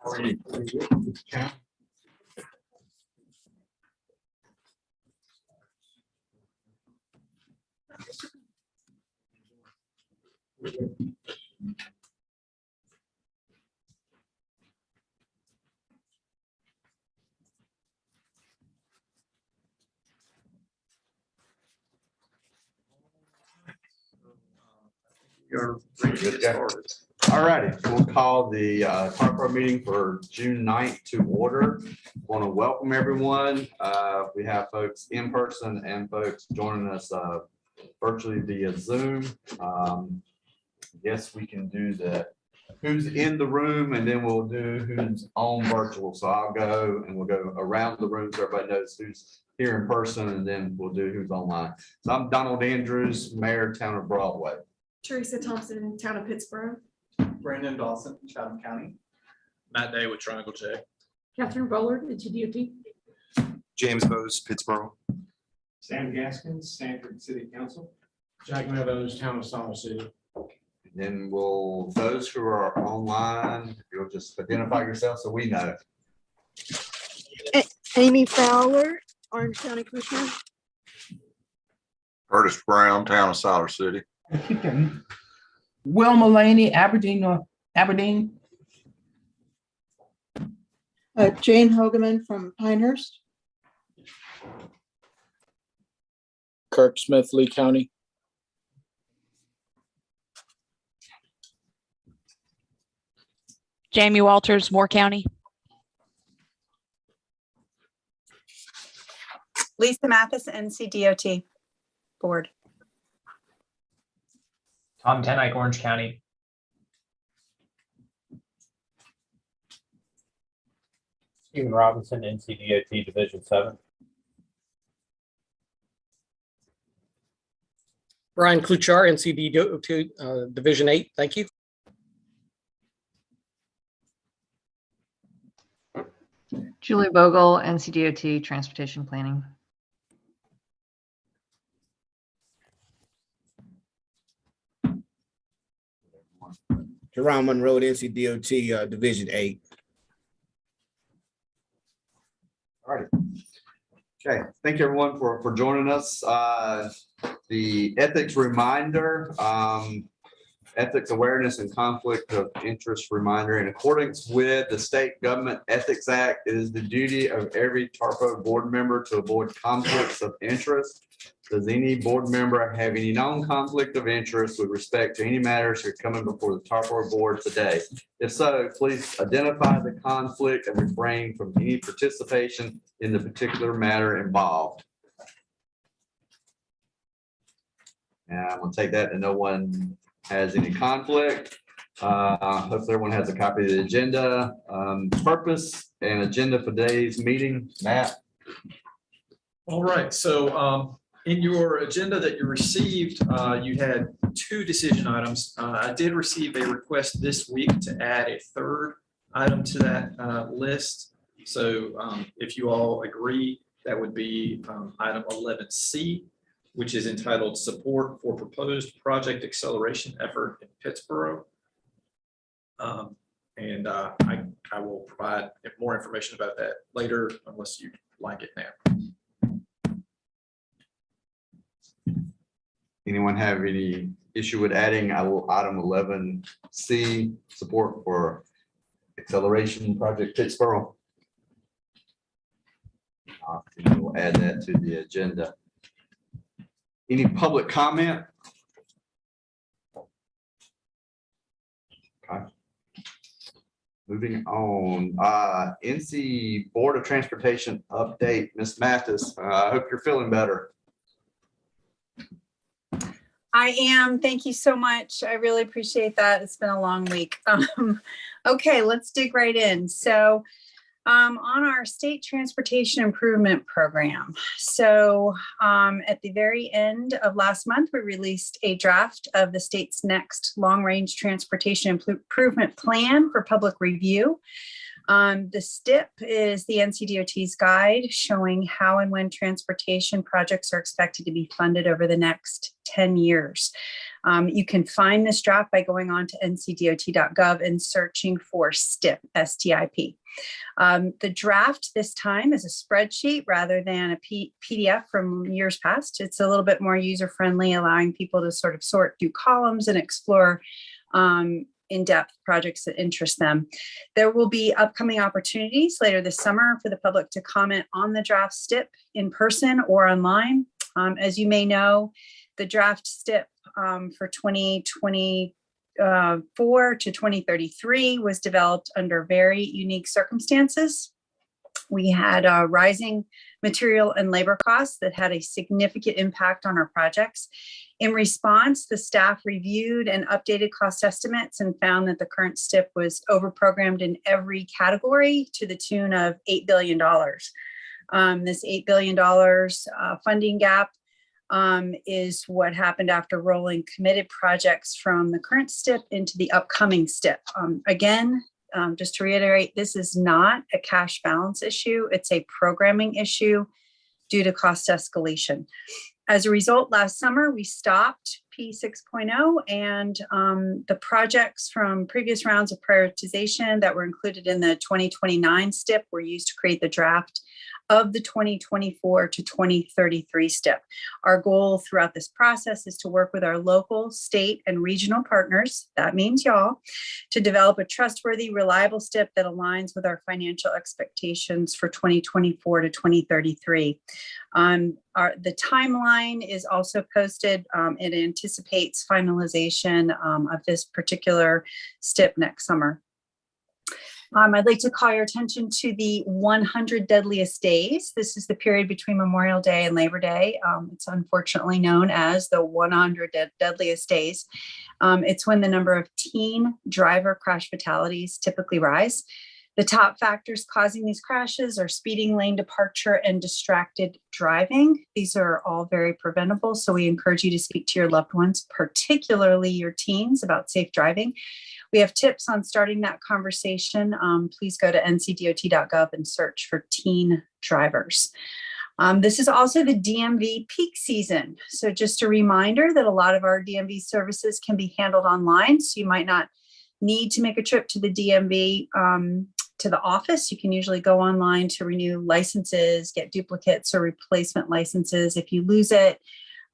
How are you? You're ready to get started. All righty, we'll call the TARPO meeting for June 9th to order. Want to welcome everyone. We have folks in person and folks joining us virtually via Zoom. Yes, we can do the who's in the room, and then we'll do who's on virtual. So I'll go and we'll go around the room so everybody knows who's here in person, and then we'll do who's online. So I'm Donald Andrews, Mayor, Town of Broadway. Teresa Thompson, Town of Pittsburgh. Brandon Dawson, Chatham County. Matt Day with Triangle J. Catherine Bullard, NCDOT. James Bose, Pittsburgh. Sam Gaskins, Sanford City Council. Jack Meadows, Town of Salt City. And then will those who are online, you'll just identify yourself so we know. Amy Fowler, Orange County Commissioner. Curtis Brown, Town of Siler City. Will Mullaney, Aberdeen. Jane Hogeman from Pinehurst. Kirk Smith, Lee County. Jamie Walters, Moore County. Lisa Mathis, NCDOT Board. Tom Tenike, Orange County. Stephen Robinson, NCDOT Division 7. Brian Kluchar, NCDOT Division 8. Thank you. Julie Bogle, NCDOT Transportation Planning. Jerome Monroe, NCDOT Division 8. All right. Okay, thank you everyone for joining us. The ethics reminder, ethics awareness and conflict of interest reminder. In accordance with the State Government Ethics Act, it is the duty of every TARPO board member to avoid conflicts of interest. Does any board member have any known conflict of interest with respect to any matters that are coming before the TARPO board today? If so, please identify the conflict and refrain from any participation in the particular matter involved. And I'm going to take that and no one has any conflict. Hopefully everyone has a copy of the agenda. Purpose and agenda for today's meeting. Matt. All right, so in your agenda that you received, you had two decision items. I did receive a request this week to add a third item to that list. So if you all agree, that would be item 11C, which is entitled Support for Proposed Project Acceleration Effort in Pittsburgh. And I will provide more information about that later, unless you like it now. Anyone have any issue with adding item 11C, support for acceleration project Pittsburgh? We'll add that to the agenda. Any public comment? Okay. Moving on, NC Board of Transportation update, Ms. Mathis. I hope you're feeling better. I am. Thank you so much. I really appreciate that. It's been a long week. Okay, let's dig right in. So on our state transportation improvement program. So at the very end of last month, we released a draft of the state's next long-range transportation improvement plan for public review. The STIP is the NCDOT's guide showing how and when transportation projects are expected to be funded over the next 10 years. You can find this draft by going on to ncdot.gov and searching for STIP, S-T-I-P. The draft this time is a spreadsheet rather than a PDF from years past. It's a little bit more user-friendly, allowing people to sort of sort through columns and explore in-depth projects that interest them. There will be upcoming opportunities later this summer for the public to comment on the draft STIP in person or online. As you may know, the draft STIP for 2024 to 2033 was developed under very unique circumstances. We had rising material and labor costs that had a significant impact on our projects. In response, the staff reviewed and updated cost estimates and found that the current STIP was overprogrammed in every category to the tune of $8 billion. This $8 billion funding gap is what happened after rolling committed projects from the current STIP into the upcoming STIP. Again, just to reiterate, this is not a cash balance issue. It's a programming issue due to cost escalation. As a result, last summer, we stopped P 6.0 and the projects from previous rounds of prioritization that were included in the 2029 STIP were used to create the draft of the 2024 to 2033 STIP. Our goal throughout this process is to work with our local, state, and regional partners, that means y'all, to develop a trustworthy, reliable STIP that aligns with our financial expectations for 2024 to 2033. The timeline is also posted. It anticipates finalization of this particular STIP next summer. I'd like to call your attention to the 100 deadliest days. This is the period between Memorial Day and Labor Day. It's unfortunately known as the 100 deadliest days. It's when the number of teen driver crash fatalities typically rise. The top factors causing these crashes are speeding, lane departure, and distracted driving. These are all very preventable, so we encourage you to speak to your loved ones, particularly your teens, about safe driving. We have tips on starting that conversation. Please go to ncdot.gov and search for teen drivers. This is also the DMV peak season. So just a reminder that a lot of our DMV services can be handled online. So you might not need to make a trip to the DMV to the office. You can usually go online to renew licenses, get duplicates or replacement licenses if you lose it.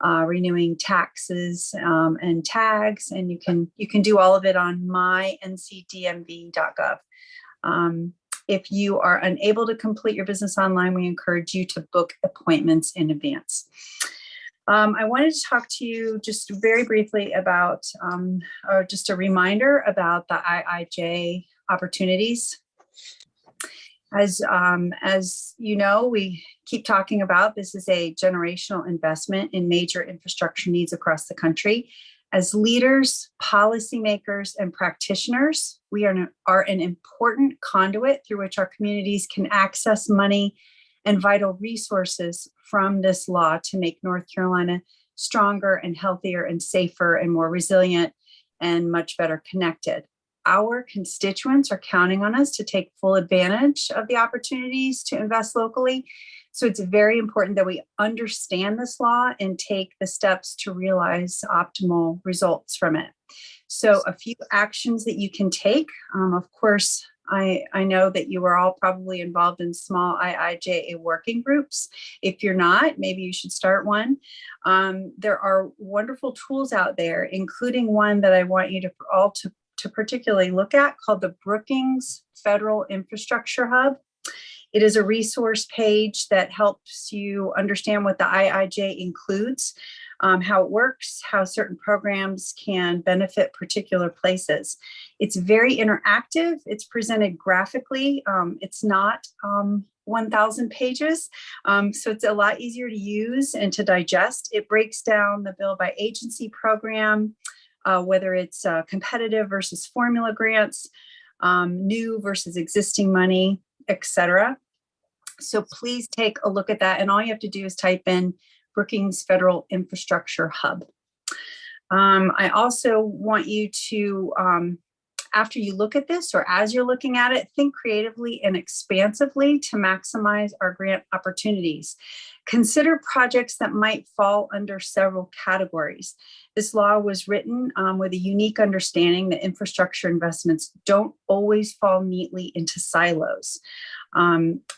Renewing taxes and tags, and you can do all of it on myncdmv.gov. If you are unable to complete your business online, we encourage you to book appointments in advance. I wanted to talk to you just very briefly about, or just a reminder about the IIJ opportunities. As you know, we keep talking about, this is a generational investment in major infrastructure needs across the country. As leaders, policymakers, and practitioners, we are an important conduit through which our communities can access money and vital resources from this law to make North Carolina stronger and healthier and safer and more resilient and much better connected. Our constituents are counting on us to take full advantage of the opportunities to invest locally. So it's very important that we understand this law and take the steps to realize optimal results from it. So a few actions that you can take. Of course, I know that you are all probably involved in small IIJA working groups. If you're not, maybe you should start one. There are wonderful tools out there, including one that I want you to all to particularly look at, called the Brookings Federal Infrastructure Hub. It is a resource page that helps you understand what the IIJ includes, how it works, how certain programs can benefit particular places. It's very interactive. It's presented graphically. It's not 1,000 pages, so it's a lot easier to use and to digest. It breaks down the bill by agency program, whether it's competitive versus formula grants, new versus existing money, etc. So please take a look at that. And all you have to do is type in Brookings Federal Infrastructure Hub. I also want you to after you look at this, or as you're looking at it, think creatively and expansively to maximize our grant opportunities. Consider projects that might fall under several categories. This law was written with a unique understanding that infrastructure investments don't always fall neatly into silos.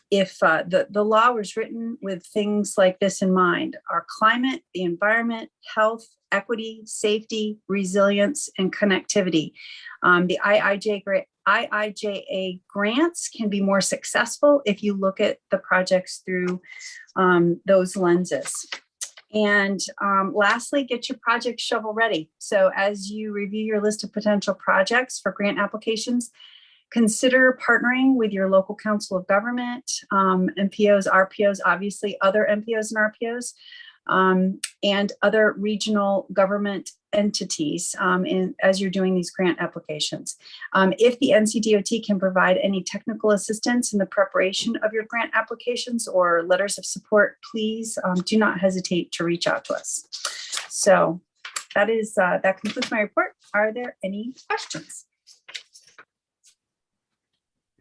If the law was written with things like this in mind: our climate, the environment, health, equity, safety, resilience, and connectivity. The IIJA grants can be more successful if you look at the projects through those lenses. And lastly, get your project shovel ready. So as you review your list of potential projects for grant applications, consider partnering with your local council of government, MPOs, RPOs, obviously other MPOs and RPOs, and other regional government entities as you're doing these grant applications. If the NCDOT can provide any technical assistance in the preparation of your grant applications or letters of support, please do not hesitate to reach out to us. So that concludes my report. Are there any questions?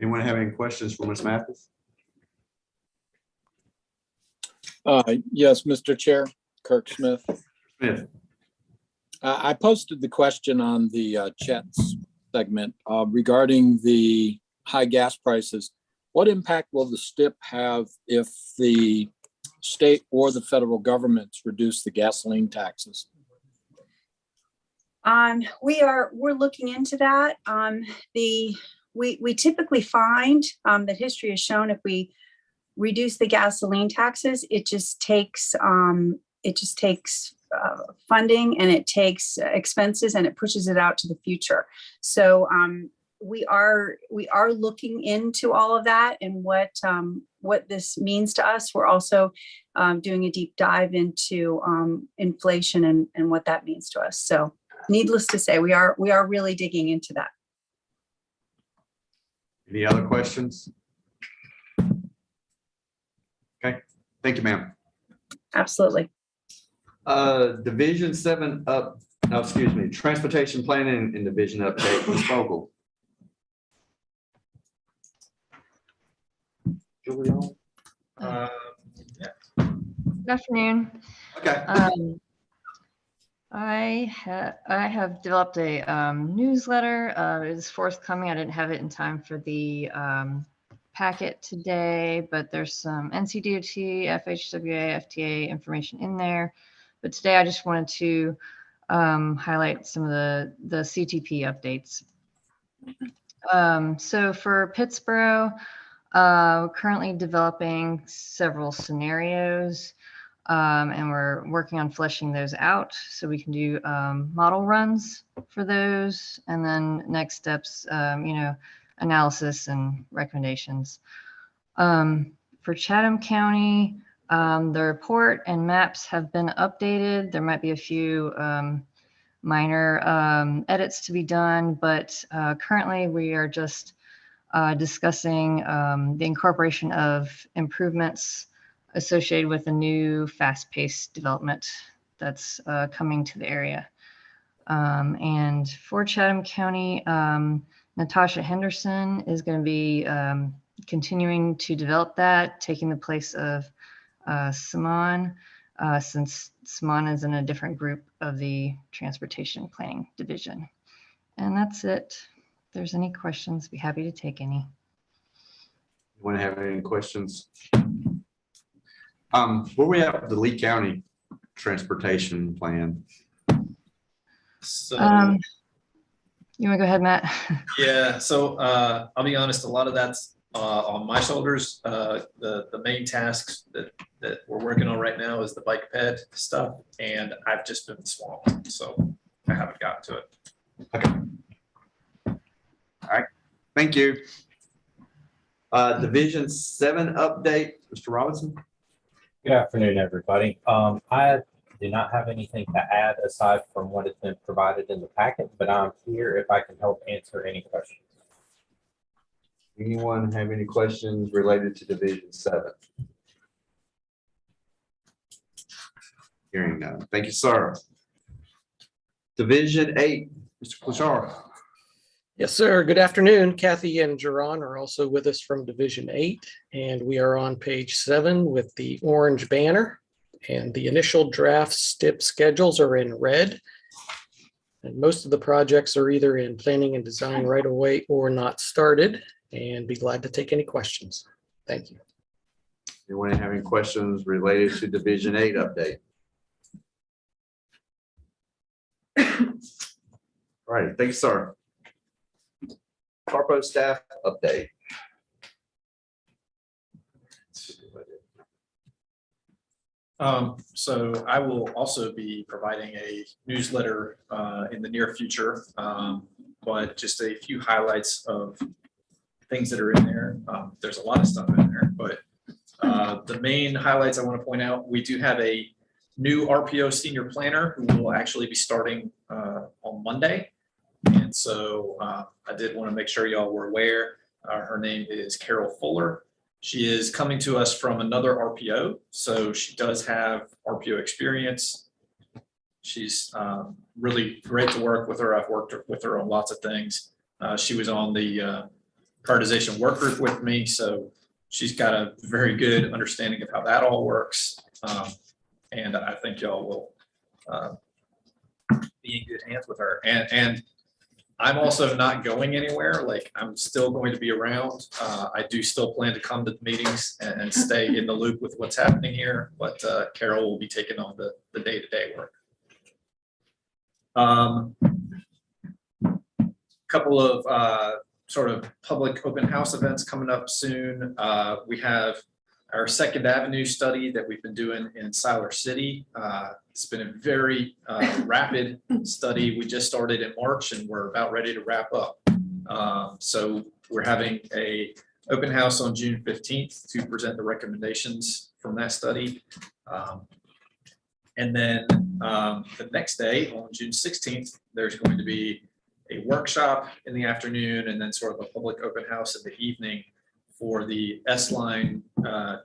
Anyone have any questions for Ms. Mathis? Yes, Mr. Chair, Kirk Smith. Smith. I posted the question on the chats segment regarding the high gas prices. What impact will the STIP have if the state or the federal governments reduce the gasoline taxes? We're looking into that. We typically find that history has shown if we reduce the gasoline taxes, it just takes funding, and it takes expenses, and it pushes it out to the future. So we are looking into all of that and what this means to us. We're also doing a deep dive into inflation and what that means to us. So needless to say, we are really digging into that. Any other questions? Okay, thank you, ma'am. Absolutely. Division 7 up, no, excuse me, transportation planning and division update, Ms. Vogel. Good afternoon. Okay. I have developed a newsletter. It is forthcoming. I didn't have it in time for the packet today, but there's some NCDOT, FHWA, FTA information in there. But today I just wanted to highlight some of the CTP updates. So for Pittsboro, currently developing several scenarios. And we're working on fleshing those out so we can do model runs for those, and then next steps, analysis and recommendations. For Chatham County, the report and maps have been updated. There might be a few minor edits to be done, but currently we are just discussing the incorporation of improvements associated with a new fast-paced development that's coming to the area. And for Chatham County, Natasha Henderson is going to be continuing to develop that, taking the place of Simon, since Simon is in a different group of the Transportation Planning Division. And that's it. If there's any questions, be happy to take any. Want to have any questions? Where we at with the Lee County transportation plan? So, you want to go ahead, Matt? yeah, so I'll be honest, a lot of that's on my shoulders. The main tasks that we're working on right now is the bike ped stuff, and I've just been swamped, so I haven't gotten to it. Okay. All right, thank you. Division 7 update, Mr. Robinson. Good afternoon, everybody. I do not have anything to add aside from what has been provided in the packet, but I'm here if I can help answer any questions. Anyone have any questions related to Division 7? Hearing none. Thank you, sir. Division 8, Mr. Klashar. Yes, sir. Good afternoon. Kathy and Jerron are also with us from Division 8, and we are on page 7 with the orange banner. And the initial draft STIP schedules are in red. And most of the projects are either in planning and design right away or not started, and be glad to take any questions. Thank you. Anyone have any questions related to Division 8 update? All right, thank you, sir. TARPO staff update. So I will also be providing a newsletter in the near future, but just a few highlights of things that are in there. There's a lot of stuff in there, but the main highlights I want to point out, we do have a new RPO senior planner who will actually be starting on Monday. And so I did want to make sure y'all were aware. Her name is Carol Fuller. She is coming to us from another RPO, so she does have RPO experience. She's really great to work with her. I've worked with her on lots of things. She was on the prioritization work group with me, so she's got a very good understanding of how that all works. And I think y'all will be in good hands with her. And I'm also not going anywhere. Like, I'm still going to be around. I do still plan to come to the meetings and stay in the loop with what's happening here, but Carol will be taking on the day-to-day work. Couple of sort of public open house events coming up soon. We have our 2nd Avenue study that we've been doing in Siler City. It's been a very rapid study. We just started in March and we're about ready to wrap up. So we're having a open house on June 15th to present the recommendations from that study. And then the next day on June 16th, there's going to be a workshop in the afternoon and then sort of a public open house in the evening for the S-Line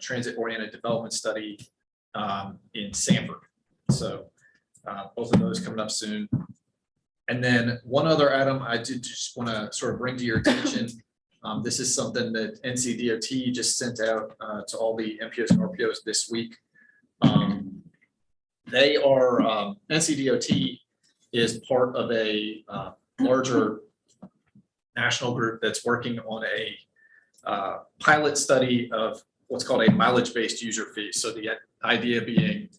transit-oriented development study in Sanford. So both of those coming up soon. And then one other item I did just want to sort of bring to your attention. This is something that NCDOT just sent out to all the MPOs and RPOs this week. They are, NCDOT is part of a larger national group that's working on a pilot study of what's called a mileage-based user fee. So the idea being,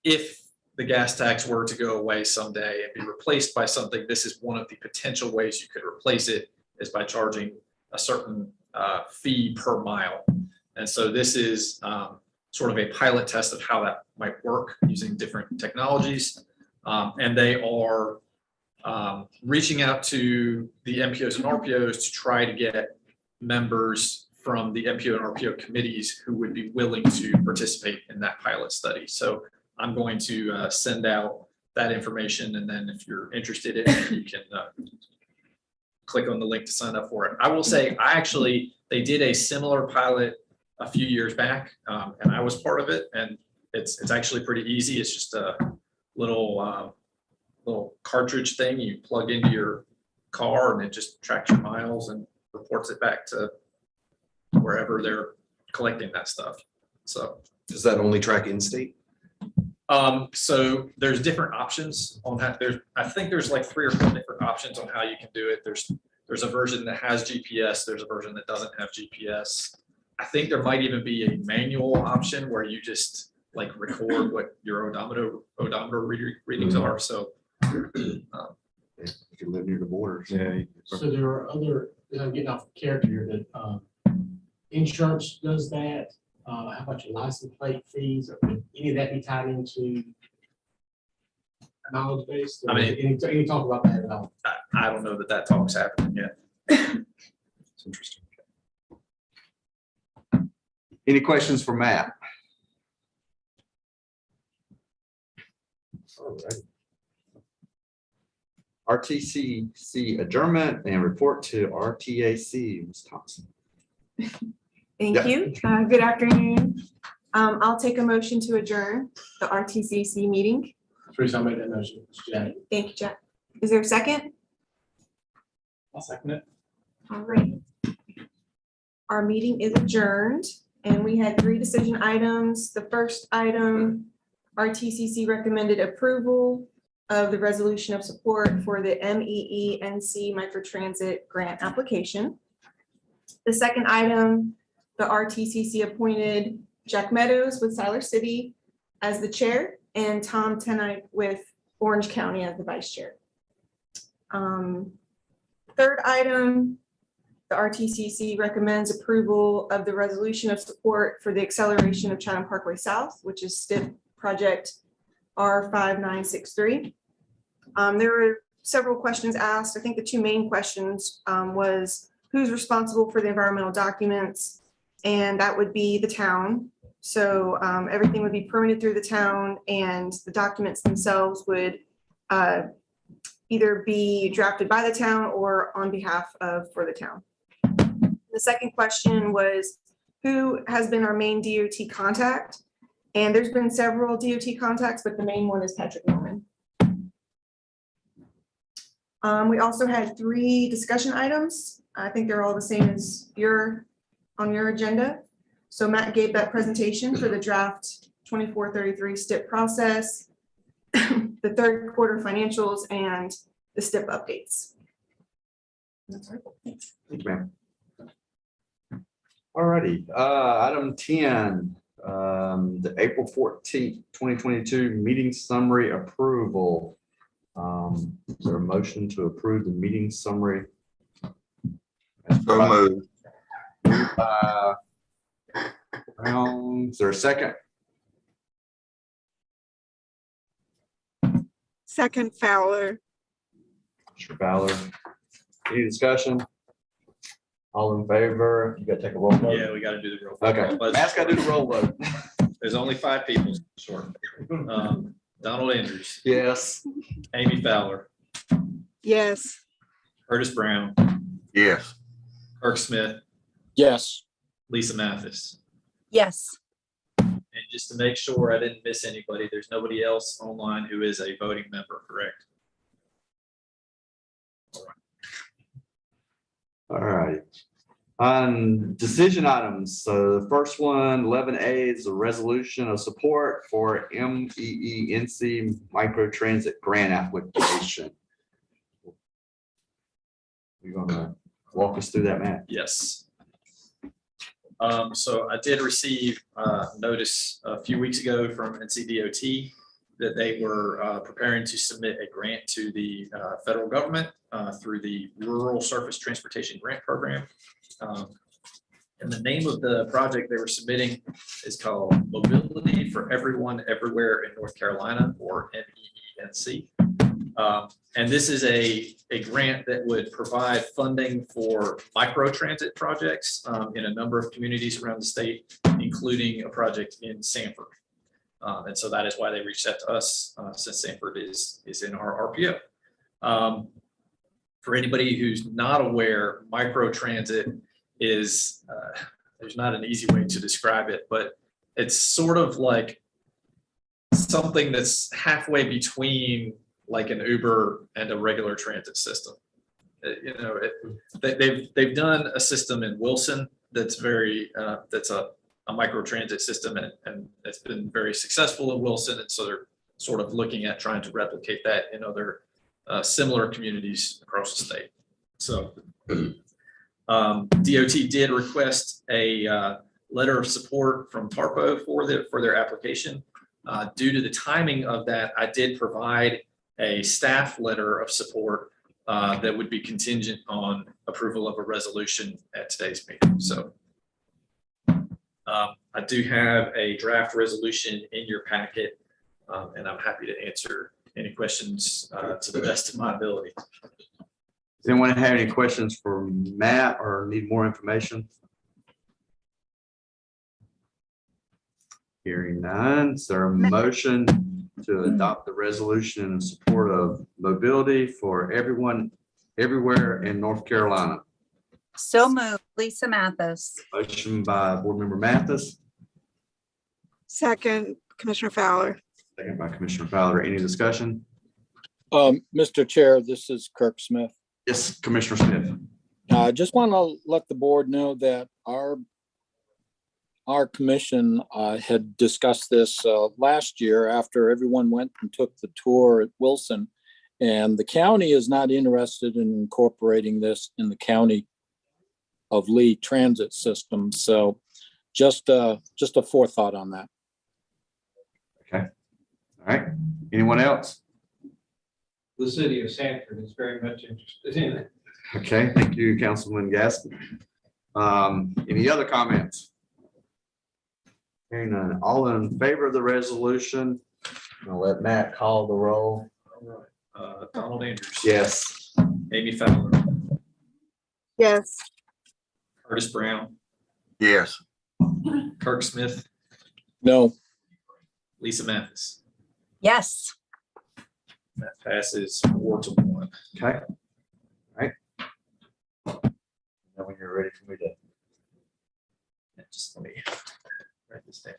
if the gas tax were to go away someday and be replaced by something, this is one of the potential ways you could replace it, is by charging a certain fee per mile. And so this is sort of a pilot test of how that might work using different technologies. And they are reaching out to the MPOs and RPOs to try to get members from the MPO and RPO committees who would be willing to participate in that pilot study. So I'm going to send out that information, and then if you're interested in it, you can click on the link to sign up for it. I will say, they did a similar pilot a few years back, and I was part of it, and it's actually pretty easy. It's just a little cartridge thing you plug into your car, and it just tracks your miles and reports it back to wherever they're collecting that stuff. So does that only track in-state? So there's different options on that. I think there's like 3 or 4 different options on how you can do it. There's a version that has GPS. There's a version that doesn't have GPS. I think there might even be a manual option where you just like record what your odometer readings are. So you can live near the borders. Yeah. So there are other, I'm getting off character here, but insurance does that. How about your license plate fees? Or would any of that be tied into knowledge base? I mean, any talk about that at all? I don't know that talk's happening yet. It's interesting. Any questions for Matt? All right. RTCC adjournment and report to RTAC, Ms. Thompson. Thank Yeah. you. Good afternoon. I'll take a motion to adjourn the RTCC meeting. Teresa, I made that motion. Jack. Thank you, Jack. Is there a second? I'll second it. All right. Our meeting is adjourned and we had 3 decision items. The first item, RTCC recommended approval of the resolution of support for the MEENC microtransit grant application. The second item, the RTCC appointed Jack Meadows with Siler City as the chair and Tom Tenite with Orange County as the vice chair. Third item, the RTCC recommends approval of the resolution of support for the acceleration of Chatham Parkway South, which is STIP project R5963. There were several questions asked. I think the 2 main questions was who's responsible for the environmental documents, and that would be the town. So everything would be permitted through the town, and the documents themselves would either be drafted by the town or on behalf of for the town. The second question was who has been our main DOT contact? And there's been several DOT contacts, but the main one is Patrick Norman. We also had 3 discussion items. I think they're all the same as on your agenda. So Matt gave that presentation for the draft 2433 STIP process, the 3rd quarter financials, and the STIP updates. That's all. Thanks. Thank you, ma'am. All righty, item 10, the April 14th, 2022 meeting summary approval. Is there a motion to approve the meeting summary? So moved. Is there a second? Second Fowler. Mr. Fowler. Any discussion? All in favor? You gotta take a roll vote. Yeah, we got to do the roll. Okay, Matt's gotta do the roll vote. There's only 5 people short. Donald Andrews, Yes. Amy Fowler, Yes. Curtis Brown, Yes. Kirk Smith, Yes. Lisa Mathis. Yes. And just to make sure I didn't miss anybody, there's nobody else online who is a voting member, correct? All right. On decision items, so the first one, 11A, is a resolution of support for MEENC microtransit grant application. You're gonna walk us through that, Matt? Yes. So I did receive notice a few weeks ago from NCDOT that they were preparing to submit a grant to the federal government through the Rural Surface Transportation Grant Program. And the name of the project they were submitting is called Mobility for Everyone Everywhere in North Carolina, or MEENC. And this is a grant that would provide funding for microtransit projects in a number of communities around the state, including a project in Sanford. And so that is why they reached out to us, since Sanford is in our RPO. For anybody who's not aware, microtransit is, there's not an easy way to describe it, but it's sort of like something that's halfway between like an Uber and a regular transit system. You know, they've done a system in Wilson that's very, that's a microtransit system, and it's been very successful in Wilson. And so they're sort of looking at trying to replicate that in other similar communities across the state. So DOT did request a letter of support from TARPO for their application. Due to the timing of that, I did provide a staff letter of support that would be contingent on approval of a resolution at today's meeting. So I do have a draft resolution in your packet, and I'm happy to answer any questions to the best of my ability. Does anyone have any questions for Matt or need more information? Hearing none, is there a motion to adopt the resolution in support of mobility for everyone, everywhere in North Carolina? So moved. Lisa Mathis. Motion by Board Member Mathis, Second Commissioner Fowler. second by Commissioner Fowler. Any discussion? Mr. Chair, this is Kirk Smith. Yes, Commissioner Smith. I just want to let the board know that our commission had discussed this last year after everyone went and took the tour at Wilson. And the county is not interested in incorporating this in the county of Lee transit system. So just a forethought on that. Okay. All right. Anyone else? The city of Sanford is very much interested in it. Okay, thank you, Councilman Gaskin. Any other comments? Hearing none, all in favor of the resolution? I'll let Matt call the roll. Donald Andrews. Yes. Amy Fowler, Yes. Curtis Brown, Yes. Kirk Smith, No, Lisa Mathis. Yes. That passes 4-1. Okay. All right. Now when you're ready for me to. Just let me write this down.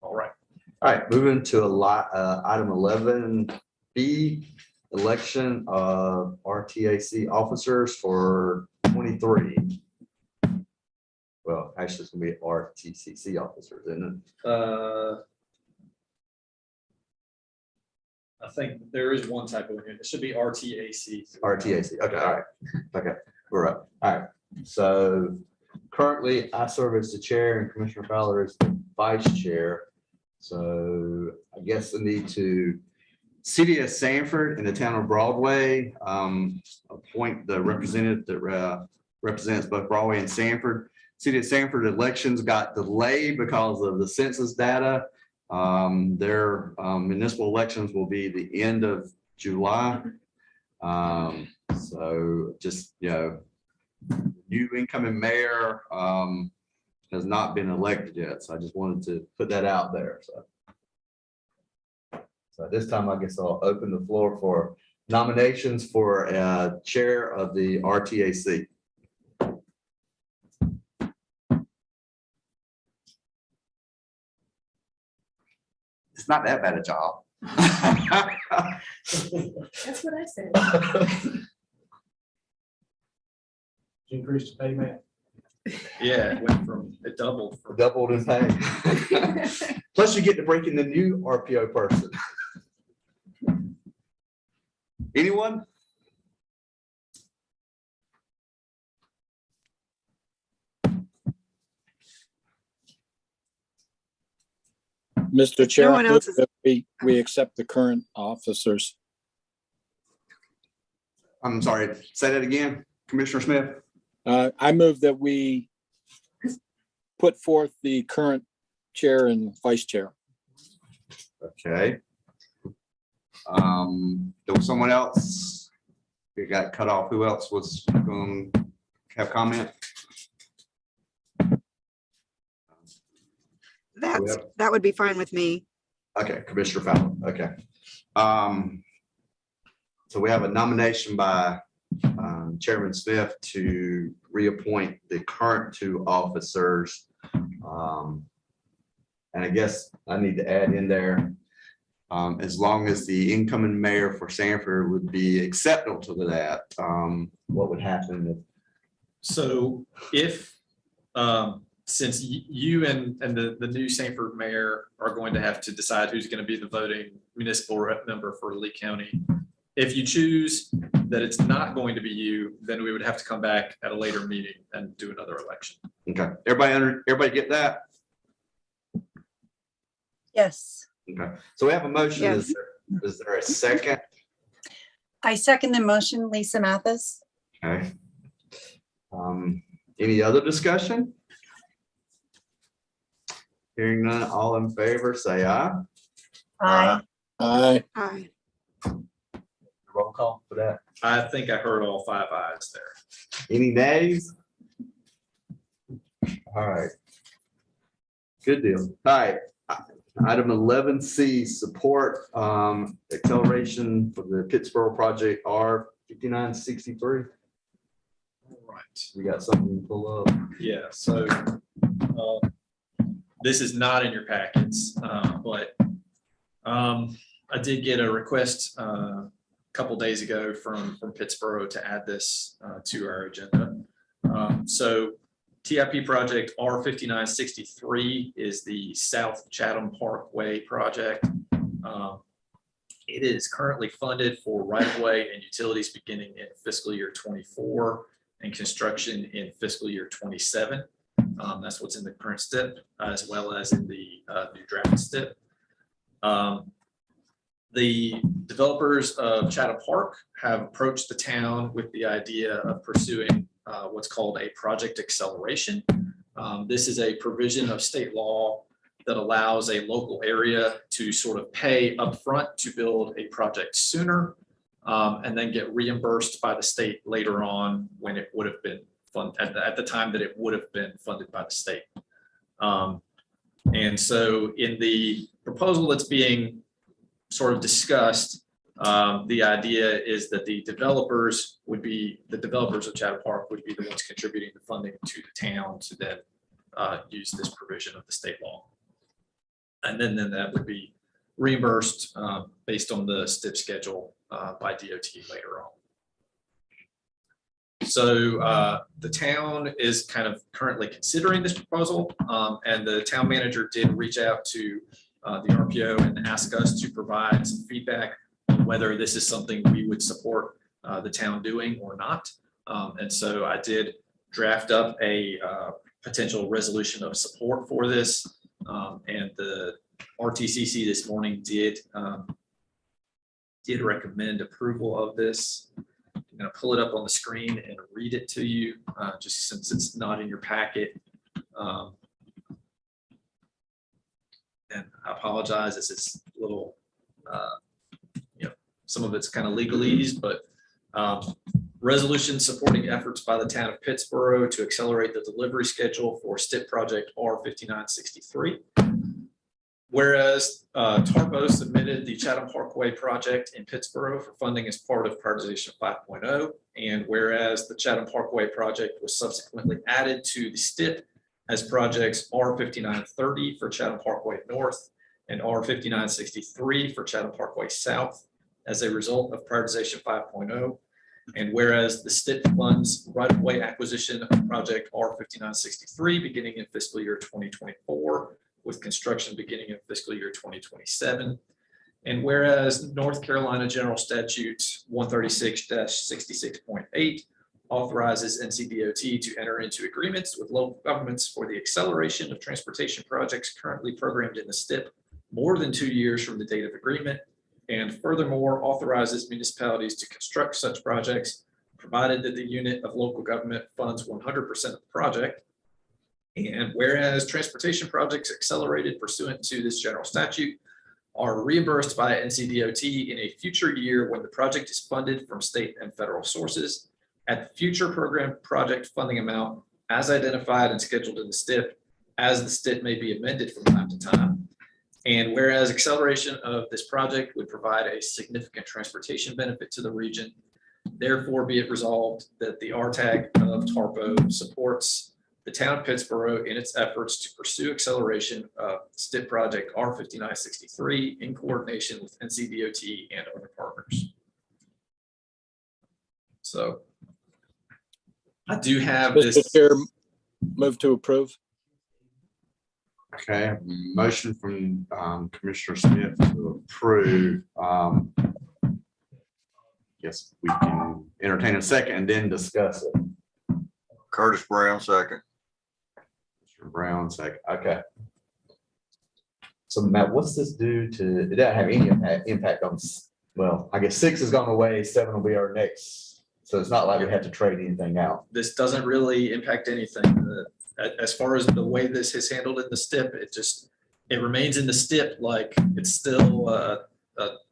All right. All right, moving to item 11B, election of RTAC officers for 23. Well, actually, it's gonna be RTCC officers, isn't I think there is one typo in here. It should be RTAC. it? RTAC, okay, all right, okay, we're up. All right, so currently I serve as the chair and Commissioner Fowler is the vice chair. So I guess the need to City of Sanford and the town of Broadway, appoint the representative that represents both Broadway and Sanford. City of Sanford elections got delayed because of the census data. Their municipal elections will be the end of July. So just, new incoming mayor has not been elected yet. So I just wanted to put that out there. So this time, I guess I'll open the floor for nominations for chair of the RTAC. It's not that bad a job. That's what I said. Increase the payment. Yeah, it doubled. Doubled in pay. Plus you get to break in the new RPO person. Anyone? Mr. Chair, No I one move else is- that we accept the current officers. I'm sorry, say that again, Commissioner Smith. I move that we put forth the current chair and vice chair. Okay. There was someone else. We got cut off. Who else was going to have comment? That would be fine with me. Okay, Commissioner Fowler. Okay. So we have a nomination by Chairman Smith to reappoint the current two officers. And I guess I need to add in there, as long as the incoming mayor for Sanford would be acceptable to that, what would happen? So if, since you and the new Sanford mayor are going to have to decide who's going to be the voting municipal rep member for Lee County, if you choose that it's not going to be you, then we would have to come back at a later meeting and do another election. Okay, everybody get that? Yes. Okay, so we have a motion. Yes. Is there a second? I second the motion, Lisa Mathis. Okay. Any other discussion? Hearing none, all in favor, say aye. Aye. Aye. Aye. Roll call for that. I think I heard all 5 ayes there. Any nays? All right. Good deal. All right. Item 11C, support acceleration for the Pittsburgh project R5963. All right. We got something to pull up. Yeah, so this is not in your packets, but I did get a request a couple days ago from Pittsburgh to add this to our agenda. So TIP project R5963 is the South Chatham Parkway project. It is currently funded for right-of-way and utilities beginning in fiscal year 24 and construction in fiscal year 27. That's what's in the current STIP, as well as in the new draft STIP. The developers of Chatham Park have approached the town with the idea of pursuing what's called a project acceleration. This is a provision of state law that allows a local area to sort of pay upfront to build a project sooner and then get reimbursed by the state later on when it would have been funded at the time that it would have been funded by the state. And so in the proposal that's being sort of discussed, the idea is that the developers of Chatham Park would be the ones contributing the funding to the town to then use this provision of the state law. And then that would be reimbursed based on the STIP schedule by DOT later on. So the town is kind of currently considering this proposal, and the town manager did reach out to the RPO and ask us to provide some feedback on whether this is something we would support the town doing or not. And so I did draft up a potential resolution of support for this. And the RTCC this morning did recommend approval of this. I'm going to pull it up on the screen and read it to you, just since it's not in your packet. And I apologize, this is a little, some of it's kind of legalese, but resolution supporting efforts by the town of Pittsburgh to accelerate the delivery schedule for STIP project R5963. Whereas TARPO submitted the Chatham Parkway project in Pittsburgh for funding as part of prioritization 5.0, and whereas the Chatham Parkway project was subsequently added to the STIP as projects R5930 for Chatham Parkway North and R5963 for Chatham Parkway South as a result of prioritization 5.0. And whereas the STIP funds right-of-way acquisition of project R5963 beginning in fiscal year 2024 with construction beginning in fiscal year 2027. And whereas North Carolina General Statute 136-66.8 authorizes NCDOT to enter into agreements with local governments for the acceleration of transportation projects currently programmed in the STIP more than 2 years from the date of agreement, and furthermore authorizes municipalities to construct such projects, provided that the unit of local government funds 100% of the project. And whereas transportation projects accelerated pursuant to this general statute are reimbursed by NCDOT in a future year when the project is funded from state and federal sources at the future program project funding amount as identified and scheduled in the STIP, as the STIP may be amended from time to time. And whereas acceleration of this project would provide a significant transportation benefit to the region, therefore be it resolved that the RTAC of TARPO supports the town of Pittsburgh in its efforts to pursue acceleration of STIP project R5963 in coordination with NCDOT and other partners. So I do have Mr. this. Chair, move to approve. Okay, motion from Commissioner Smith to approve. Yes, we can entertain a second and then discuss it. Curtis Brown, second. Mr. Brown, second. Okay. So Matt, what's this do to, it doesn't have any impact on, well, I guess 6 has gone away, 7 will be our next. So it's not like we have to trade anything out. This doesn't really impact anything. As far as the way this is handled in the STIP, it remains in the STIP like it's still a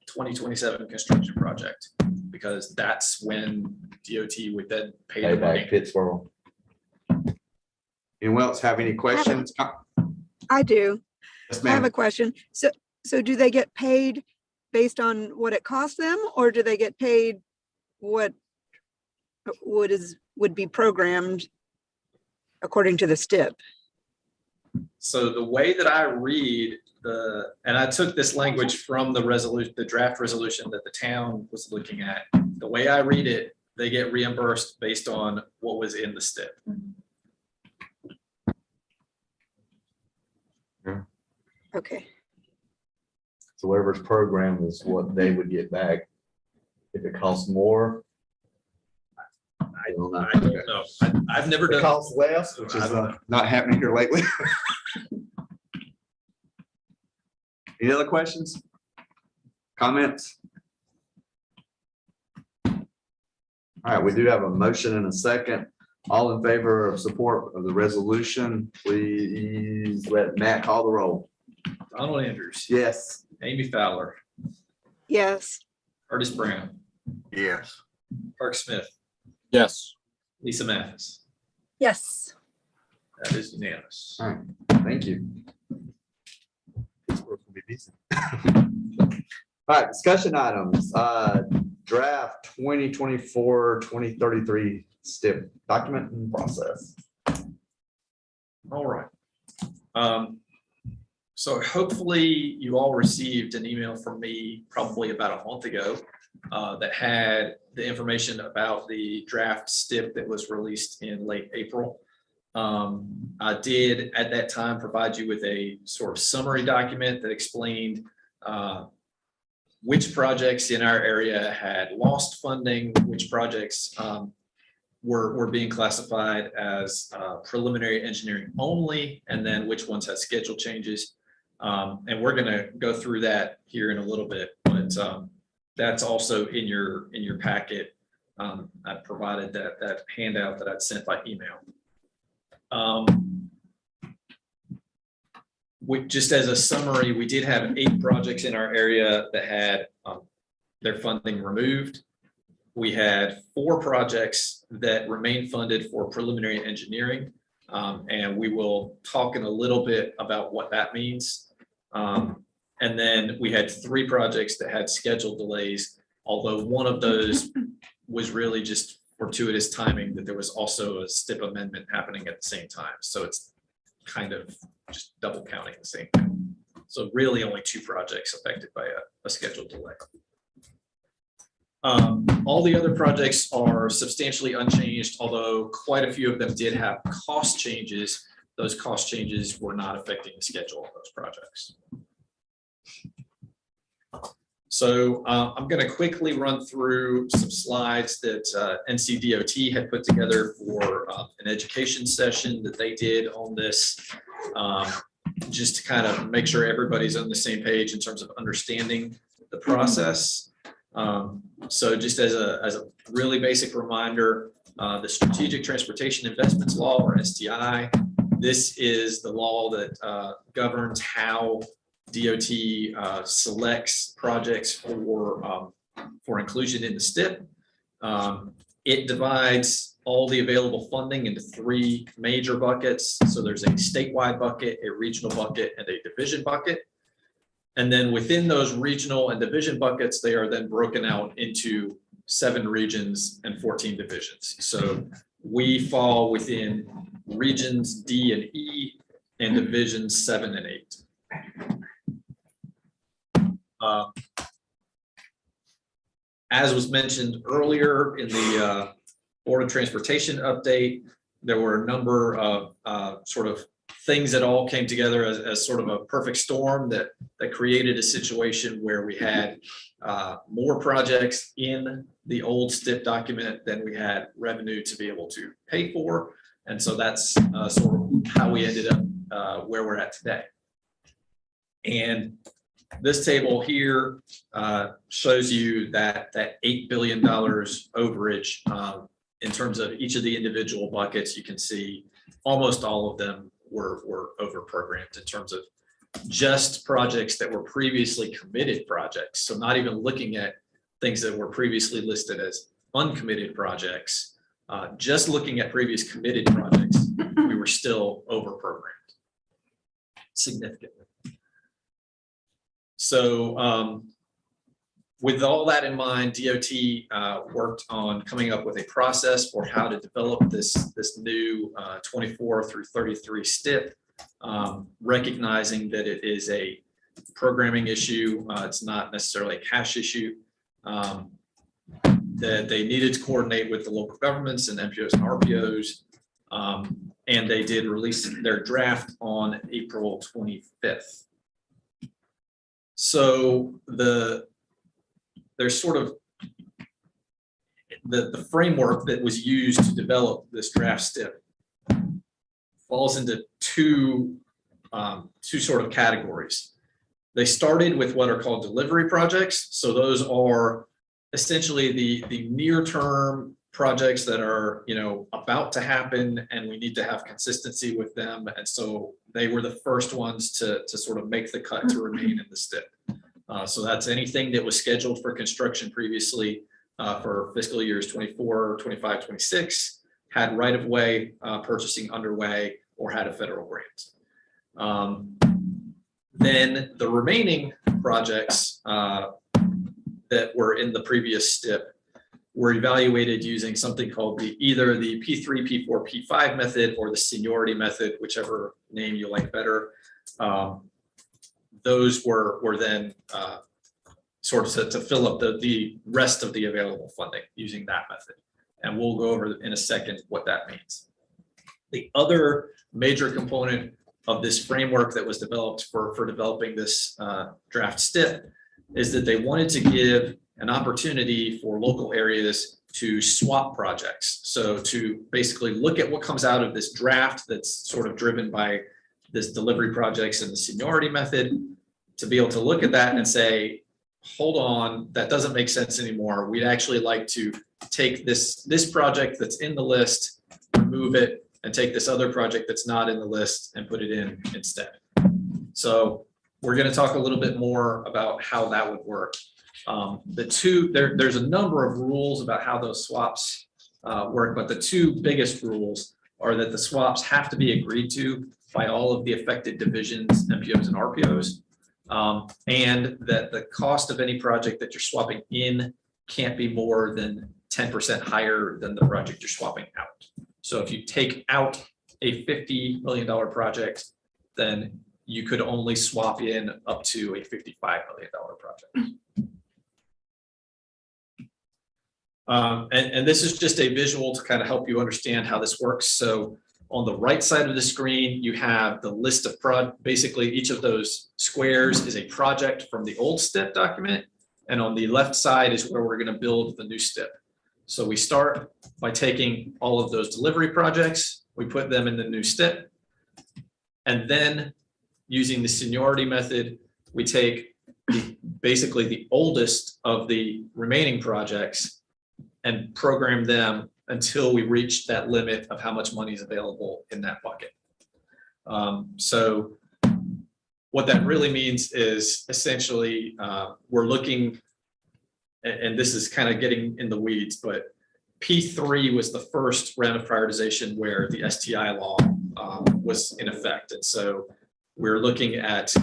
2027 construction project, because that's when DOT would then pay the money. Pittsburgh. Anyone else have any questions? I do. Yes, I have a ma'am. question. So do they get paid based on what it costs them, or do they get paid what would be programmed according to the STIP? So the way that I read and I took this language from the resolution, the draft resolution that the town was looking at. The way I read it, they get reimbursed based on what was in the STIP. Okay. So whatever's programmed is what they would get back. If it costs more. I don't know. I don't know. I've never If it done. costs less, which is I don't know. not happening here lately. Any other questions? Comments? All right, we do have a motion and a second. All in favor of support of the resolution, please let Matt call the roll. Donald Andrews. Yes. Amy Fowler. Yes. Curtis Brown. Yes. Park Smith. Yes. Lisa Mathis. Yes. That is unanimous. All right, thank you. This work will be decent. All right, discussion items, draft 2024-2033 STIP document and process. All right. So hopefully you all received an email from me probably about a month ago that had the information about the draft STIP that was released in late April. I did at that time provide you with a sort of summary document that explained which projects in our area had lost funding, which projects were being classified as preliminary engineering only, and then which ones had schedule changes. And we're going to go through that here in a little bit, but that's also in your packet. I provided that handout that I'd sent by email. Just as a summary, we did have 8 projects in our area that had their funding removed. We had 4 projects that remain funded for preliminary engineering, and we will talk in a little bit about what that means. And then we had 3 projects that had schedule delays, although one of those was really just fortuitous timing that there was also a STIP amendment happening at the same time. So it's kind of just double counting the same thing. So really only 2 projects affected by a scheduled delay. All the other projects are substantially unchanged, although quite a few of them did have cost changes. Those cost changes were not affecting the schedule of those projects. So I'm going to quickly run through some slides that NCDOT had put together for an education session that they did on this, just to kind of make sure everybody's on the same page in terms of understanding the process. So just as a really basic reminder, the Strategic Transportation Investments Law, or STI, this is the law that governs how DOT selects projects for inclusion in the STIP. It divides all the available funding into 3 major buckets. So there's a statewide bucket, a regional bucket, and a division bucket. And then within those regional and division buckets, they are then broken out into 7 regions and 14 divisions. So we fall within regions D and E and divisions 7 and 8. As was mentioned earlier in the Board of Transportation update, there were a number of sort of things that all came together as sort of a perfect storm that created a situation where we had more projects in the old STIP document than we had revenue to be able to pay for. And so that's sort of how we ended up where we're at today. And this table here shows you that $8 billion overage in terms of each of the individual buckets. You can see almost all of them were over programmed in terms of just projects that were previously committed projects. So not even looking at things that were previously listed as uncommitted projects, just looking at previous committed projects, we were still over programmed significantly. So with all that in mind, DOT worked on coming up with a process for how to develop this new 24 through 33 STIP, recognizing that it is a programming issue. It's not necessarily a cash issue. That they needed to coordinate with the local governments and MPOs and RPOs. And they did release their draft on April 25th. So there's sort of the framework that was used to develop this draft STIP falls into two sort of categories. They started with what are called delivery projects. So those are essentially the near-term projects that are, about to happen, and we need to have consistency with them. And so they were the first ones to sort of make the cut to remain in the STIP. So that's anything that was scheduled for construction previously for fiscal years 24, 25, 26, had right-of-way purchasing underway, or had a federal grant. Then the remaining projects that were in the previous STIP were evaluated using something called either the P3, P4, P5 method or the seniority method, whichever name you like better. Those were then sort of to fill up the rest of the available funding using that method. And we'll go over in a second what that means. The other major component of this framework that was developed for developing this draft STIP is that they wanted to give an opportunity for local areas to swap projects. So to basically look at what comes out of this draft that's sort of driven by this delivery projects and the seniority method, to be able to look at that and say, hold on, that doesn't make sense anymore. We'd actually like to take this project that's in the list, remove it, and take this other project that's not in the list and put it in instead. So we're going to talk a little bit more about how that would work. There's a number of rules about how those swaps work, but the two biggest rules are that the swaps have to be agreed to by all of the affected divisions, MPOs and RPOs, and that the cost of any project that you're swapping in can't be more than 10% higher than the project you're swapping out. So if you take out a $50 million project, then you could only swap in up to a $55 million project. And this is just a visual to kind of help you understand how this works. So on the right side of the screen, you have the list of basically each of those squares is a project from the old STIP document. And on the left side is where we're going to build the new STIP. So we start by taking all of those delivery projects, we put them in the new STIP. And then using the seniority method, we take basically the oldest of the remaining projects and program them until we reach that limit of how much money is available in that bucket. So what that really means is essentially we're looking, and this is kind of getting in the weeds, but P3 was the first round of prioritization where the STI law was in effect. And so we're looking at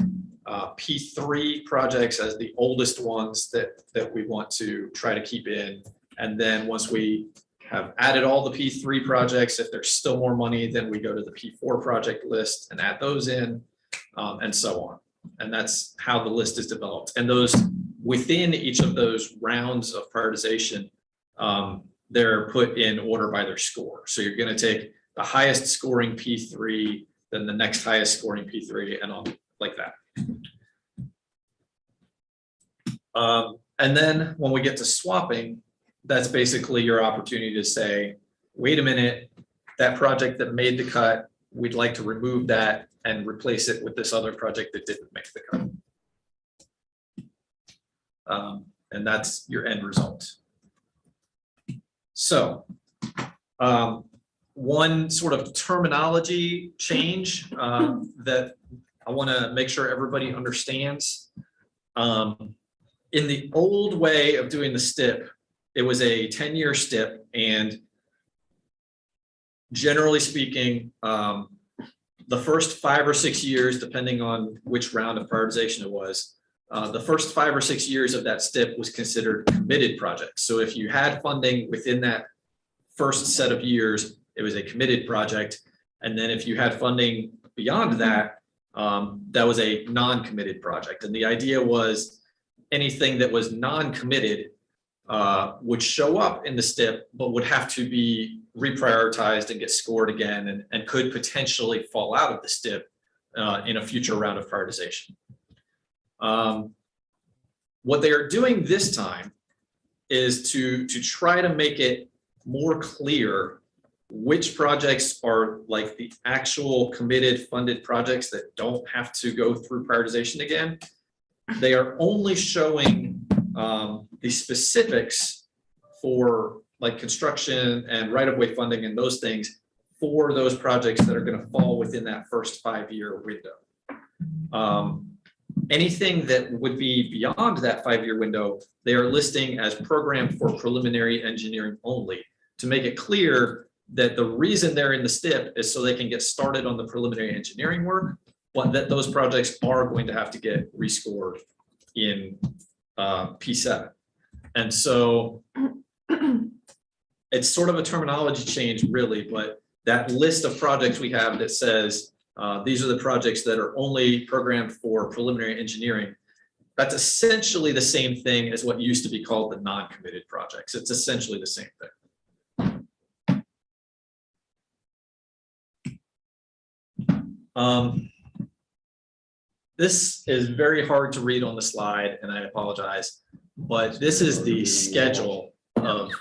P3 projects as the oldest ones that we want to try to keep in. And then once we have added all the P3 projects, if there's still more money, then we go to the P4 project list and add those in, and so on. And that's how the list is developed. And those within each of those rounds of prioritization, they're put in order by their score. So you're going to take the highest scoring P3, then the next highest scoring P3, and on like that. And then when we get to swapping, that's basically your opportunity to say, wait a minute, that project that made the cut, we'd like to remove that and replace it with this other project that didn't make the cut. And that's your end result. So one sort of terminology change that I want to make sure everybody understands. In the old way of doing the STIP, it was a 10-year STIP, and generally speaking, the first 5 or 6 years, depending on which round of prioritization it was, the first 5 or 6 years of that STIP was considered committed projects. So if you had funding within that first set of years, it was a committed project. And then if you had funding beyond that, that was a non-committed project. And the idea was anything that was non-committed would show up in the STIP, but would have to be reprioritized and get scored again, and could potentially fall out of the STIP in a future round of prioritization. What they are doing this time is to try to make it more clear which projects are like the actual committed funded projects that don't have to go through prioritization again. They are only showing the specifics for like construction and right-of-way funding and those things for those projects that are going to fall within that first 5-year window. Anything that would be beyond that 5-year window, they are listing as programmed for preliminary engineering only, to make it clear that the reason they're in the STIP is so they can get started on the preliminary engineering work, but that those projects are going to have to get rescored in P7. And so it's sort of a terminology change really, but that list of projects we have that says these are the projects that are only programmed for preliminary engineering, that's essentially the same thing as what used to be called the non-committed projects. It's essentially the same thing. This is very hard to read on the slide, and I apologize, but this is the schedule of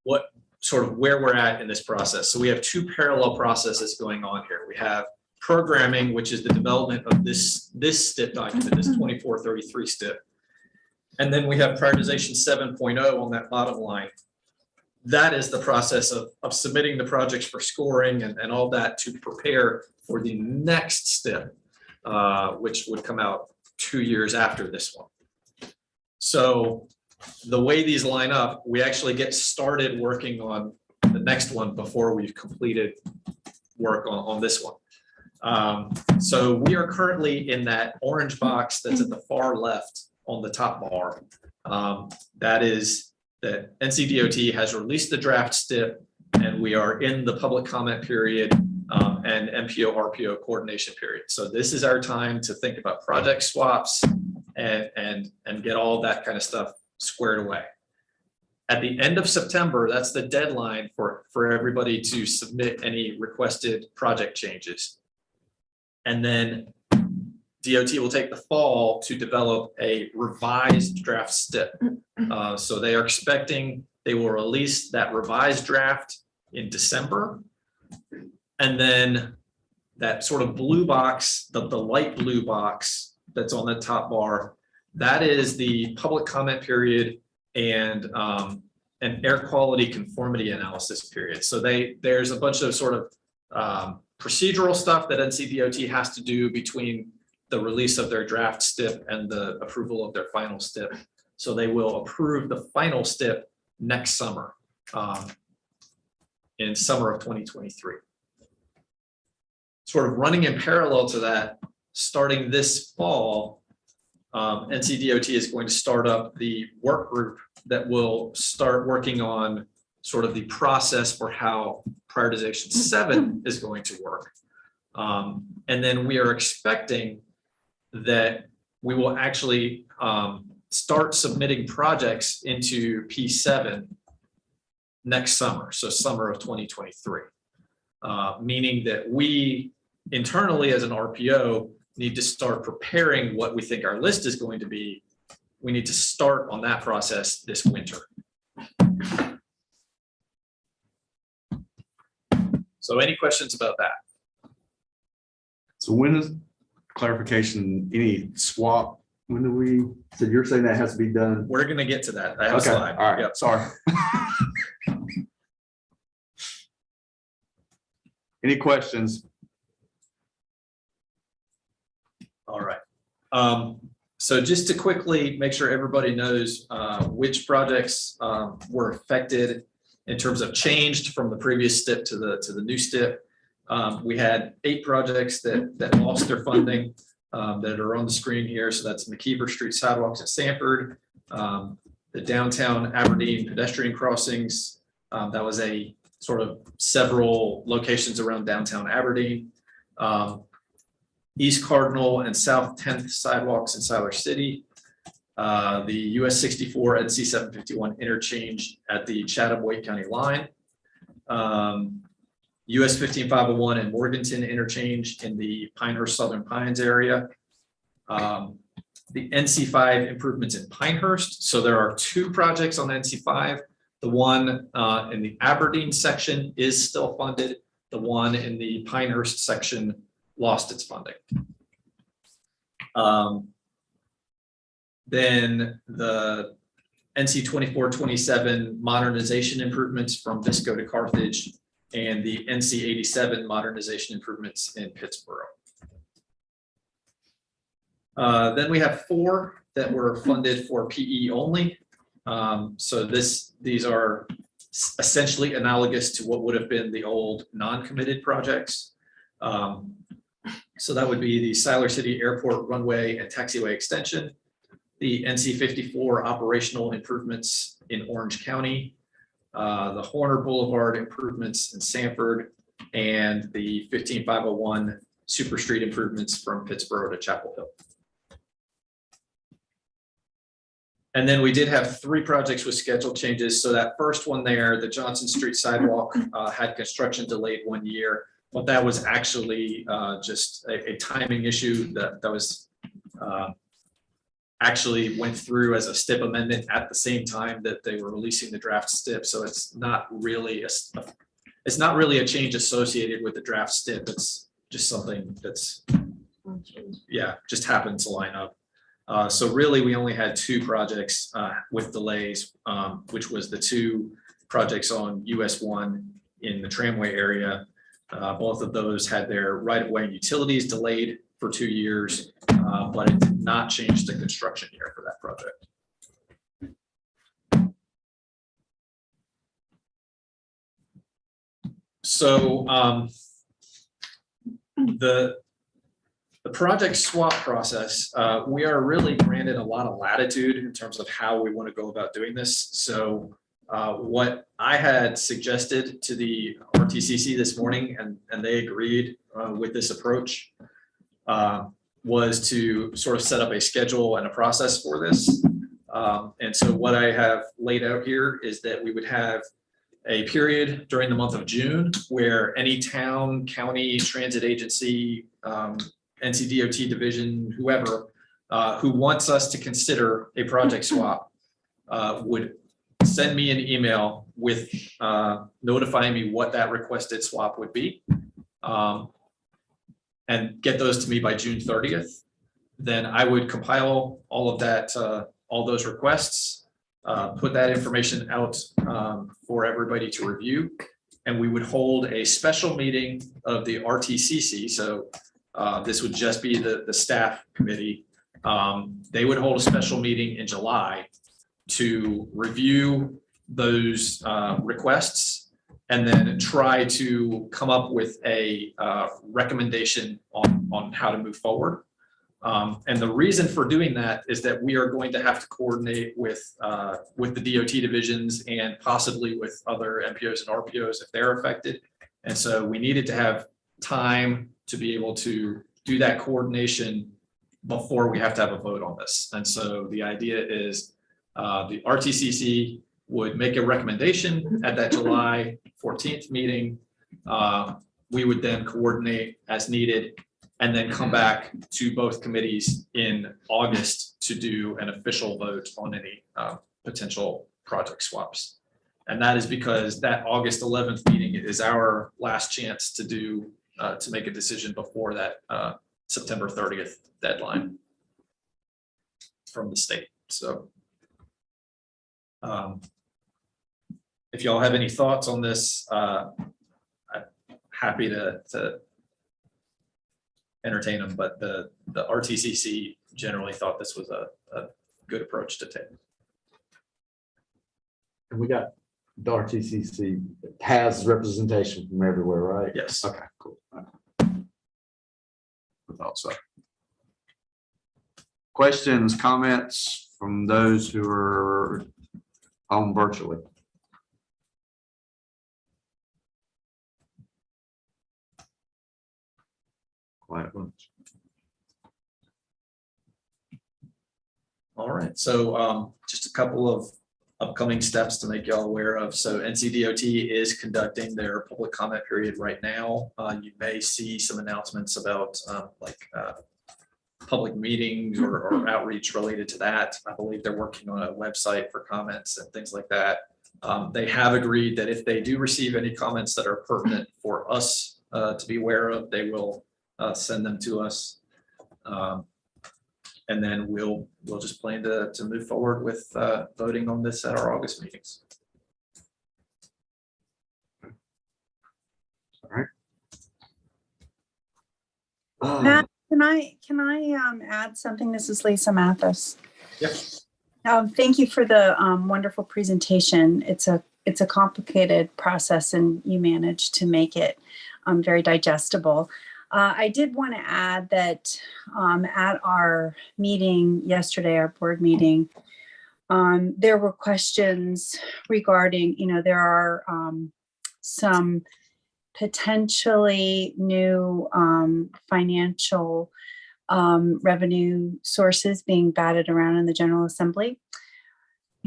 what sort of where we're at in this process. So we have 2 parallel processes going on here. We have programming, which is the development of this STIP document, this 2433 STIP. And then we have prioritization 7.0 on that bottom line. That is the process of submitting the projects for scoring and all that to prepare for the next STIP, which would come out 2 years after this one. So the way these line up, we actually get started working on the next one before we've completed work on this one. So we are currently in that orange box that's at the far left on the top bar. That is that NCDOT has released the draft STIP, and we are in the public comment period and MPO RPO coordination period. So this is our time to think about project swaps and get all that kind of stuff squared away. At the end of September, that's the deadline for everybody to submit any requested project changes. And then DOT will take the fall to develop a revised draft STIP. So they are expecting they will release that revised draft in December. And then that sort of blue box, the light blue box that's on the top bar, that is the public comment period and an air quality conformity analysis period. So there's a bunch of sort of procedural stuff that NCDOT has to do between the release of their draft STIP and the approval of their final STIP. So they will approve the final STIP next summer, in summer of 2023. Sort of running in parallel to that, starting this fall, NCDOT is going to start up the work group that will start working on sort of the process for how prioritization 7 is going to work. And then we are expecting that we will actually start submitting projects into P7 next summer, so summer of 2023, meaning that we internally as an RPO need to start preparing what we think our list is going to be. We need to start on that process this winter. So any questions about that? So when is clarification, any swap? When do we, so you're saying that has to be done? We're going to get to that. I have Okay, a slide. all right, Yep. sorry. Any questions? All right. So just to quickly make sure everybody knows which projects were affected in terms of changed from the previous STIP to the new STIP. We had 8 projects that lost their funding that are on the screen here. So that's McKeever Street sidewalks at Sanford, the downtown Aberdeen pedestrian crossings. That was a sort of several locations around downtown Aberdeen. East Cardinal and South 10th sidewalks in Siler City. The US 64 and C 751 interchange at the Chatham Wake County line. US 15501 and Morganton interchange in the Pinehurst Southern Pines area. The NC5 improvements in Pinehurst. So there are 2 projects on NC5. The one in the Aberdeen section is still funded. The one in the Pinehurst section lost its funding. Then the NC 2427 modernization improvements from Visco to Carthage, and the NC 87 modernization improvements in Pittsburgh. Then we have 4 that were funded for PE only. So these are essentially analogous to what would have been the old non-committed projects. So that would be the Siler City Airport runway and taxiway extension, the NC 54 operational improvements in Orange County, the Horner Boulevard improvements in Sanford, and the 15501 Super Street improvements from Pittsburgh to Chapel Hill. And then we did have 3 projects with schedule changes. So that first one there, the Johnson Street sidewalk, had construction delayed 1 year, but that was actually just a timing issue that was actually went through as a STIP amendment at the same time that they were releasing the draft STIP. So it's not really a change associated with the draft STIP. It's just something that's, yeah, just happened to line up. So really, we only had 2 projects with delays, which was the 2 projects on US 1 in the tramway area. Both of those had their right-of-way and utilities delayed for 2 years, but it did not change the construction year for that project. So the project swap process, we are really granted a lot of latitude in terms of how we want to go about doing this. So what I had suggested to the RTCC this morning, and they agreed with this approach, was to sort of set up a schedule and a process for this. And so what I have laid out here is that we would have a period during the month of June where any town, county, transit agency, NCDOT division, whoever, who wants us to consider a project swap would send me an email with notifying me what that requested swap would be, and get those to me by June 30th. Then I would compile all of that, all those requests, put that information out for everybody to review, and we would hold a special meeting of the RTCC. So this would just be the staff committee. They would hold a special meeting in July to review those requests and then try to come up with a recommendation on how to move forward. And the reason for doing that is that we are going to have to coordinate with the DOT divisions and possibly with other MPOs and RPOs if they're affected. And so we needed to have time to be able to do that coordination before we have to have a vote on this. And so the idea is the RTCC would make a recommendation at that July 14th meeting. We would then coordinate as needed and then come back to both committees in August to do an official vote on any potential project swaps. And that is because that August 11th meeting is our last chance to do to make a decision before that September 30th deadline from the state. So if y'all have any thoughts on this, I'm happy to entertain them, but the RTCC generally thought this was a good approach to take. And we got the RTCC has representation from everywhere, right? Yes. Okay, cool. I thought so. Questions, comments from those who are on virtually? Quiet bunch. All right, so just a couple of upcoming steps to make y'all aware of. So NCDOT is conducting their public comment period right now. You may see some announcements about public meetings or outreach related to that. I believe they're working on a website for comments and things like that. They have agreed that if they do receive any comments that are pertinent for us to be aware of, they will send them to us. And then we'll just plan to move forward with voting on this at our August meetings. All right. Matt, can I add something? This is Lisa Mathis. Yes. Thank you for the wonderful presentation. It's a complicated process, and you managed to make it very digestible. I did want to add that at our meeting yesterday, our board meeting, there were questions regarding, there are some potentially new financial revenue sources being batted around in the General Assembly.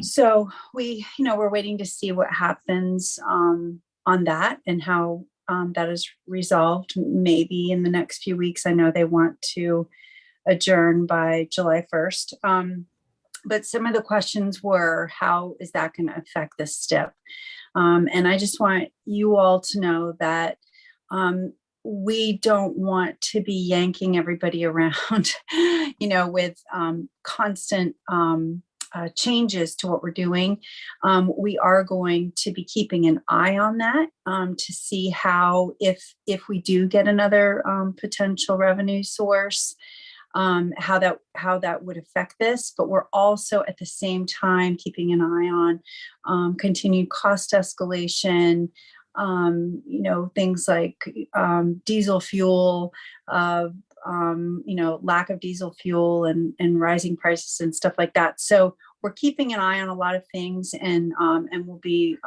So we're waiting to see what happens on that and how that is resolved maybe in the next few weeks. I know they want to adjourn by July 1st. But some of the questions were, how is that going to affect this STIP? And I just want you all to know that we don't want to be yanking everybody around, with constant changes to what we're doing. We are going to be keeping an eye on that to see how, if we do get another potential revenue source, how that would affect this. But we're also at the same time keeping an eye on continued cost escalation, things like diesel fuel, lack of diesel fuel and rising prices and stuff like that. So we're keeping an eye on a lot of things, and we'll be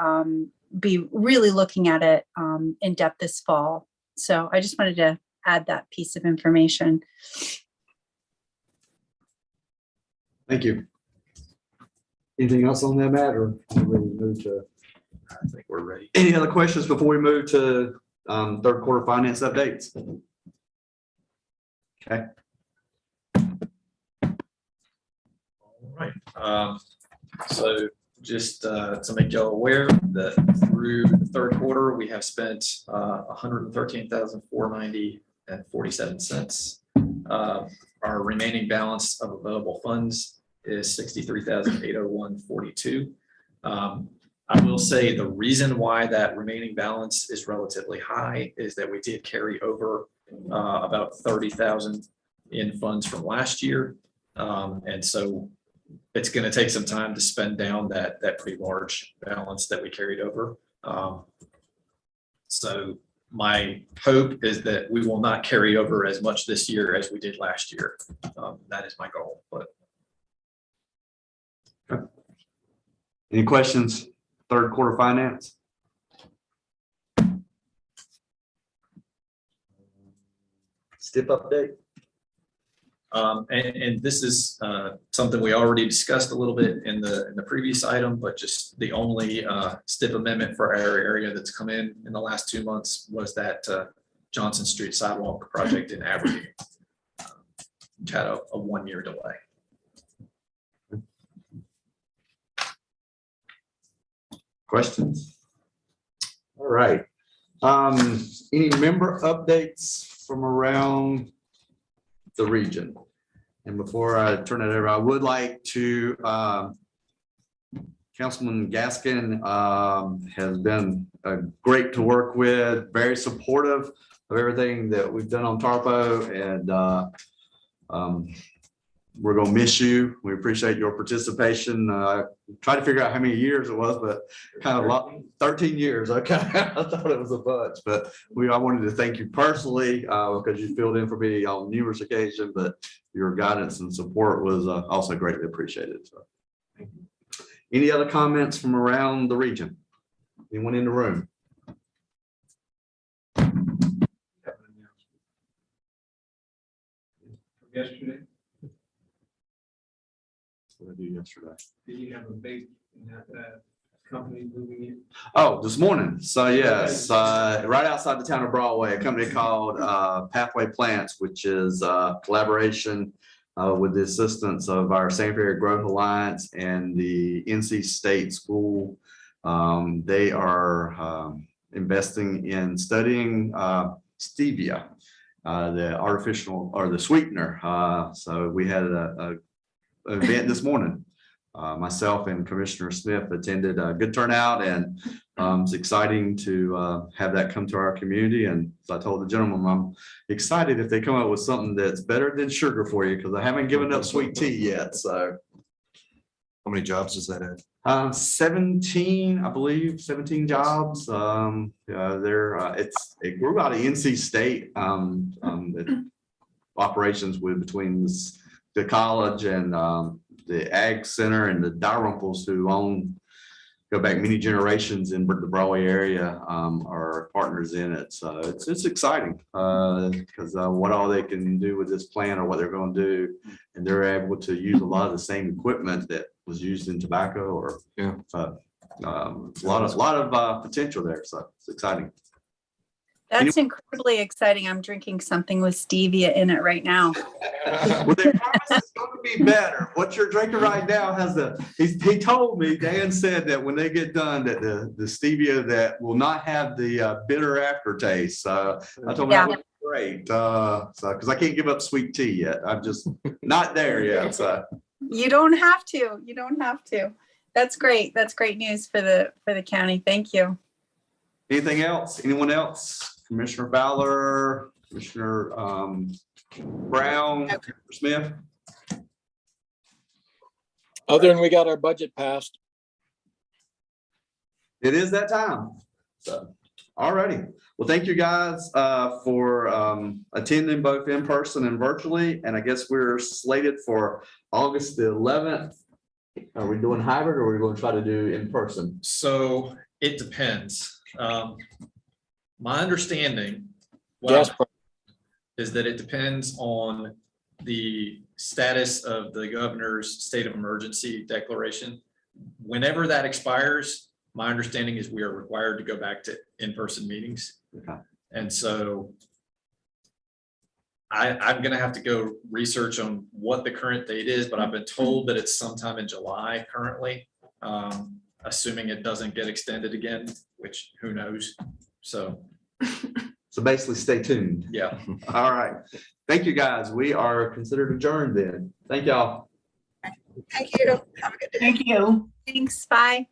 really looking at it in depth this fall. So I just wanted to add that piece of information. Thank you. Anything else on that matter? I think we're ready. Any other questions before we move to third quarter finance updates? Okay. All right. So just to make y'all aware that through the third quarter, we have spent $113,490.47. Our remaining balance of available funds is $63,801.42. I will say the reason why that remaining balance is relatively high is that we did carry over about 30,000 in funds from last year. And so it's going to take some time to spend down that pretty large balance that we carried over. So my hope is that we will not carry over as much this year as we did last year. That is my goal. But any questions? Third quarter finance? STIP update? And this is something we already discussed a little bit in the previous item, but just the only STIP amendment for our area that's come in the last 2 months was that Johnson Street sidewalk project in Aberdeen, which had a 1-year delay. Questions? All right. Any member updates from around the region? And before I turn it over, I would like to, Councilman Gaskin has been great to work with, very supportive of everything that we've done on TARPO, and we're gonna miss you. We appreciate your participation. Try to figure out how many years it was, but kind of 13 years. Okay, I thought it was a bunch, but I wanted to thank you personally because you filled in for me on numerous occasions, but your guidance and support was also greatly appreciated. So, thank you. Any other comments from around the region? Anyone in the room? Yesterday, What did I do yesterday? did you have a big company moving in? Oh, this morning. So yes, right outside the town of Broadway, a company called Pathway Plants, which is collaboration with the assistance of our Sanford Area Growth Alliance and the NC State School. They are investing in studying stevia, the artificial or the sweetener. So we had an event this morning. Myself and Commissioner Smith attended, a good turnout, and it's exciting to have that come to our community. And as I told the gentleman, I'm excited if they come up with something that's better than sugar for you, because I haven't given up sweet tea yet. So How many jobs does that add? 17, I believe, 17 jobs. It grew out of NC State operations between the college and the Ag Center and the Dalrymples, who go back many generations in the Broadway area, are partners in it. So it's exciting because what all they can do with this plant or what they're going to do, and they're able to use a lot of the same equipment that was used in tobacco, or a lot of potential there. So it's exciting. That's incredibly exciting. I'm drinking something with stevia in it right now. Well, they promise it's going to be better. What you're drinking right now has he told me, Dan said that when they get done, that the stevia that will not have the bitter aftertaste. I told him that was great. Because I can't give up sweet tea yet. I'm just not there yet. So you don't have to. You don't have to. That's great. That's great news for the county. Thank you. Anything else? Anyone else? Commissioner Fowler, Commissioner Brown, Commissioner Smith. Other than we got our budget passed. It is that time. So, all righty. Well, thank you guys for attending both in person and virtually. And I guess we're slated for August the 11th. Are we doing hybrid, or are we going to try to do in person? So it depends. My understanding is that it depends on the status of the governor's state of emergency declaration. Whenever that expires, my understanding is we are required to go back to in-person meetings. Okay. And so I'm going to have to go research on what the current date is, but I've been told that it's sometime in July currently, assuming it doesn't get extended again, which who knows. So basically stay tuned. Yeah. All right. Thank you, guys. We are considered adjourned then. Thank y'all. Thank you. Have a good day. Thank you. Thanks. Bye.